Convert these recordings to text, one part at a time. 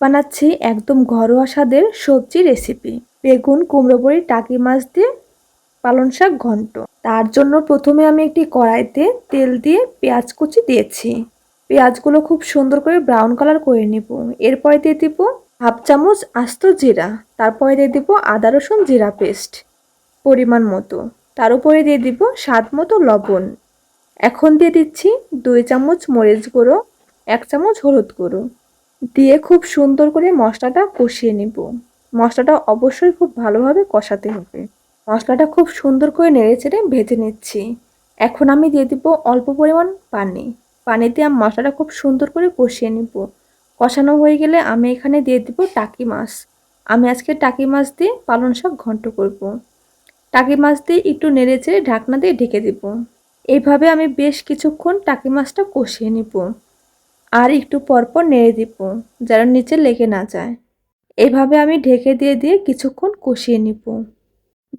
বানাচ্ছি একদম ঘরোয়া স্বাদের সবজি রেসিপি। বেগুন, কুমড়ো বড়ি, টাকি মাছ দিয়ে পালং শাক ঘন্ট। তার জন্য প্রথমে আমি একটি কড়াইতে তেল দিয়ে পেঁয়াজ কুচি দিয়েছি। পেঁয়াজগুলো খুব সুন্দর করে ব্রাউন কালার করে নিব। এরপরে দিয়ে দিব হাফ চামচ আস্ত জিরা, তারপরে দিয়ে দিব আদা রসুন জিরা পেস্ট পরিমাণ মতো, তার উপরে দিয়ে দিব স্বাদ মতো লবণ। এখন দিয়ে দিচ্ছি 2 চামচ মরিচ গুঁড়ো, 1 চামচ হলুদ গুঁড়ো দিয়ে খুব সুন্দর করে মশলাটা কষিয়ে নিব। মশলাটা অবশ্যই খুব ভালোভাবে কষাতে হবে। মশলাটা খুব সুন্দর করে নেড়েচেড়ে ভেজে নিচ্ছি। এখন আমি দিয়ে দিব অল্প পরিমাণ পানি। পানি দিয়ে আমি মশলাটা খুব সুন্দর করে কষিয়ে নিব। কষানো হয়ে গেলে আমি এখানে দিয়ে দিব টাকি মাছ। আমি আজকে টাকি মাছ দিয়ে পালং শাক ঘন্ট করব। টাকি মাছ দিয়ে একটু নেড়েচেড়ে ঢাকনা দিয়ে ঢেকে দিব। এইভাবে আমি বেশ কিছুক্ষণ টাকি মাছটা কষিয়ে নিব। আর একটু পরপর নেড়ে দিব যেন নিচে লেগে না যায়। এইভাবে আমি ঢেকে দিয়ে দিয়ে কিছুক্ষণ কষিয়ে নিব।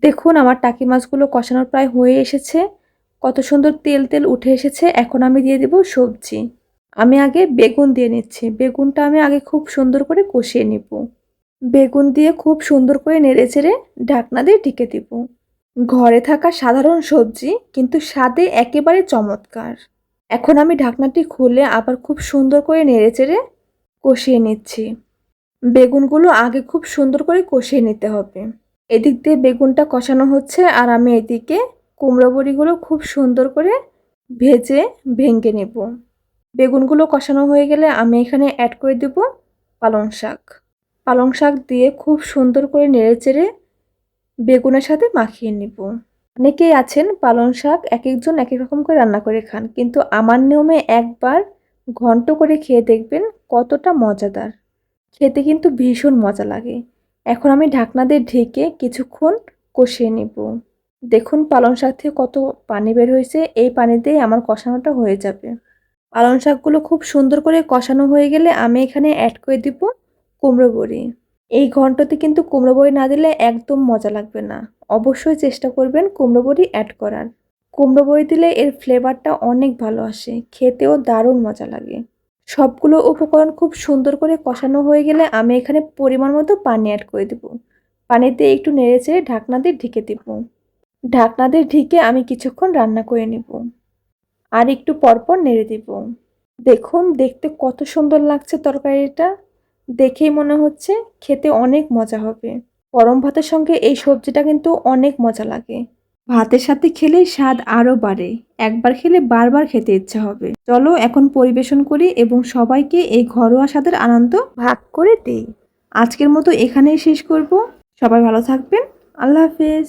দেখুন আমার টাকি মাছগুলো কষানোর প্রায় হয়ে এসেছে। কত সুন্দর তেল তেল উঠে এসেছে। এখন আমি দিয়ে দিব সবজি। আমি আগে বেগুন দিয়ে নিচ্ছি। বেগুনটা আমি আগে খুব সুন্দর করে কষিয়ে নিব। বেগুন দিয়ে খুব সুন্দর করে নেড়েচেড়ে ঢাকনা দিয়ে ঢেকে দিব। ঘরে থাকা সাধারণ সবজি কিন্তু স্বাদে একেবারে চমৎকার। এখন আমি ঢাকনাটি খুলে আবার খুব সুন্দর করে নেড়েচেড়ে কষিয়ে নিচ্ছি। বেগুনগুলো আগে খুব সুন্দর করে কষিয়ে নিতে হবে। এদিক দিয়ে বেগুনটা কষানো হচ্ছে আর আমি এদিকে কুমড়ো বড়িগুলো খুব সুন্দর করে ভেজে ভেঙে নেব। বেগুনগুলো কষানো হয়ে গেলে আমি এখানে অ্যাড করে দেব পালং শাক। পালং শাক দিয়ে খুব সুন্দর করে নেড়েচেড়ে বেগুনের সাথে মাখিয়ে নিব। অনেকেই আছেন পালং শাক এক একজন এক এক রকম করে রান্না করে খান, কিন্তু আমার নিয়মে একবার ঘন্ট করে খেয়ে দেখবেন কতটা মজাদার। খেতে কিন্তু ভীষণ মজা লাগে। এখন আমি ঢাকনা দিয়ে ঢেকে কিছুক্ষণ কষিয়ে নিব। দেখুন পালং শাক থেকে কত পানি বের হয়েছে। এই পানি দিয়ে আমার কষানোটা হয়ে যাবে। পালং শাকগুলো খুব সুন্দর করে কষানো হয়ে গেলে আমি এখানে অ্যাড করে দিব কুমড়ো বড়ি। এই ঘন্টতে কিন্তু কুমড়ো বড়ি না দিলে একদম মজা লাগবে না। অবশ্যই চেষ্টা করবেন কুমড়ো বড়ি অ্যাড করার। কুমড়ো বড়ি দিলে এর ফ্লেভারটা অনেক ভালো আসে, খেতেও দারুণ মজা লাগে। সবগুলো উপকরণ খুব সুন্দর করে কষানো হয়ে গেলে আমি এখানে পরিমাণ মতো পানি অ্যাড করে দেব। পানিতে একটু নেড়েচেড়ে ঢাকনা দিয়ে ঢেকে দেব। ঢাকনা দিয়ে ঢেকে আমি কিছুক্ষণ রান্না করে নেব। আর একটু পরপর নেড়ে দিব। দেখুন দেখতে কত সুন্দর লাগছে তরকারিটা। দেখেই মনে হচ্ছে খেতে অনেক মজা হবে। গরম ভাতের সঙ্গে এই সবজিটা কিন্তু অনেক মজা লাগে। ভাতের সাথে খেলে স্বাদ আরও বাড়ে। একবার খেলে বারবার খেতে ইচ্ছা হবে। চলো এখন পরিবেশন করি এবং সবাইকে এই ঘরোয়া স্বাদের আনন্দ ভাগ করে দেই। আজকের মতো এখানেই শেষ করব। সবাই ভালো থাকবেন। আল্লাহ হাফেজ।